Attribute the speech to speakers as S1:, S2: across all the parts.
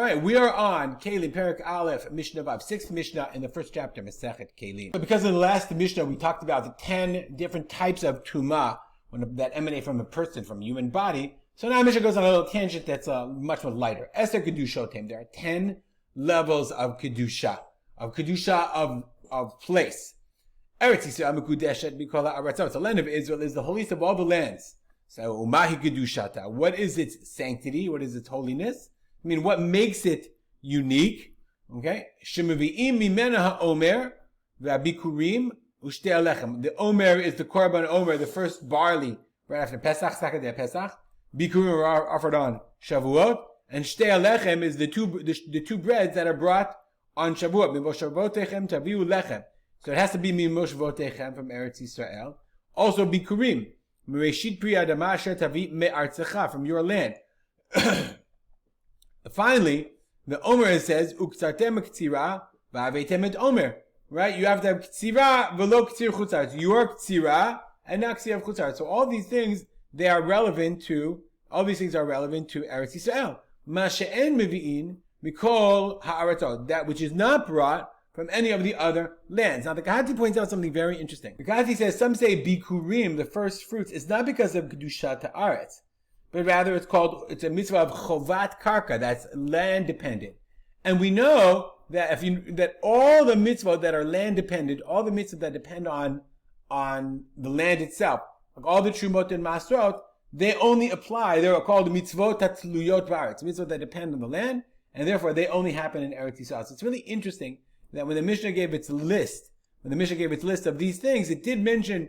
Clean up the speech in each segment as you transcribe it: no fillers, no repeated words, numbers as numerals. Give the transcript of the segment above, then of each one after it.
S1: right, we are on Keilim, Perek Aleph, Mishnah Vav, 6th Mishnah in the first chapter, Masechet Keilim. So because in the last Mishnah we talked about the 10 different types of Tumah that emanate from a person, from a human body, so now Mishnah goes on a little tangent that's much more lighter. Eser Kedushotim, there are 10 levels of Kedusha of place. Eretz Yisrael Mekudeshet B'Kol Ha'aratzot. The land of Israel is the holiest of all the lands. So Umahi Kedushata. What is its sanctity? What is its holiness? I mean, what makes it unique? Okay. Shemavi'im Mimena HaOmer V'Abikurim U'Shtei Alechem. The Omer is the Korban Omer, the first barley right after Pesach, Sakadeh Pesach. Bikurim are offered on Shavuot, and Shtei Alechem is the two breads that are brought on Shavuot. Mimoshavotechem taviu lechem. So it has to be Mimoshavotechem from Eretz Yisrael. Also Bikurim, Mereshit Pri Adama Asher Tavi Me'artzecha, from your land. Finally, the Omer says Uktzartem K'tzira Va'avetem et Omer. Right? You have to have K'tzira v'lo K'tzir Chutzar. Your K'tzira and not K'tzir Chutzar. So all these things, they are relevant to, all these things are relevant to Eretz Yisrael. Ma she'en mevi'in mikol ha'aratzot, that which is not brought from any of the other lands. Now the Kahati points out something very interesting. The Kahati says, some say bikurim, the first fruits, is not because of kedushat ha'aretz, but rather it's a mitzvah of chovat karka, that's land dependent. And we know that that all the mitzvot that are land dependent, all the mitzvot that depend on the land itself, like all the trumot and masrot, they only apply, they're called mitzvot tatluyot ba'aretz, mitzvot that depend on the land, and therefore they only happen in Eretz Yisrael. So it's really interesting that when the Mishnah gave its list, of these things, it did mention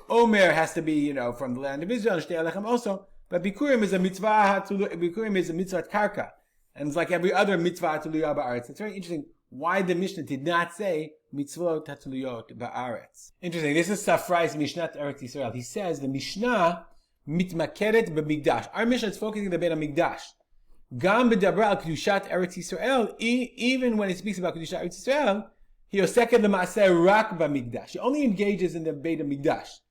S1: Omer has to be, from the land of Israel, and Shtei Alechem also, but Bikurim is a mitzvah karka, and it's like every other mitzvah tatluyot ba'aretz. It's very interesting why the Mishnah did not say mitzvot tatluyot ba'aretz. Interesting. This is Safrai's Mishnah to Eretz Yisrael. He says the Mishnah mitmakeret b'migdash. Our Mishnah is focusing on the Beit HaMikdash. Gam b'dabra al kedushat Eretz Yisrael. Even when it speaks about kedushat Eretz Yisrael, he oseket l'maaseh rak b'mikdash. He only engages in the Beit HaMikdash.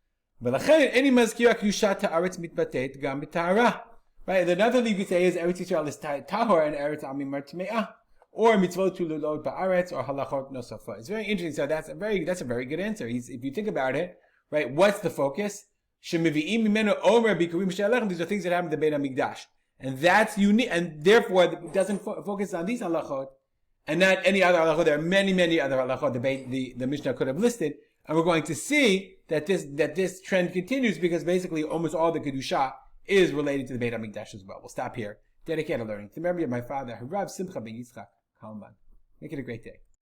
S1: V'lachen eni mazkira kedushat ha'aretz mitbatet gam b'tahara. Right. Another thing you could say is Eretz Yisrael is tahor and Eretz Amimar Tme'ah, or mitzvot tululot ba'aretz, or halachot nosafot. It's very interesting. So that's a very good answer. If you think about it, right? What's the focus? Shemivi'im mimenu omer bikurim she'alechem. These are things that happen in the Beit HaMikdash, and that's unique, and therefore it doesn't focus on these halachot and not any other halachot. There are many other halachot the Mishnah could have listed, and we're going to see that this trend continues because basically almost all the kedusha is related to the Beit HaMikdash as well. We'll stop here. Dedicated learning to the memory of my father, Rav Simcha ben Yitzchak Kalman. Make it a great day.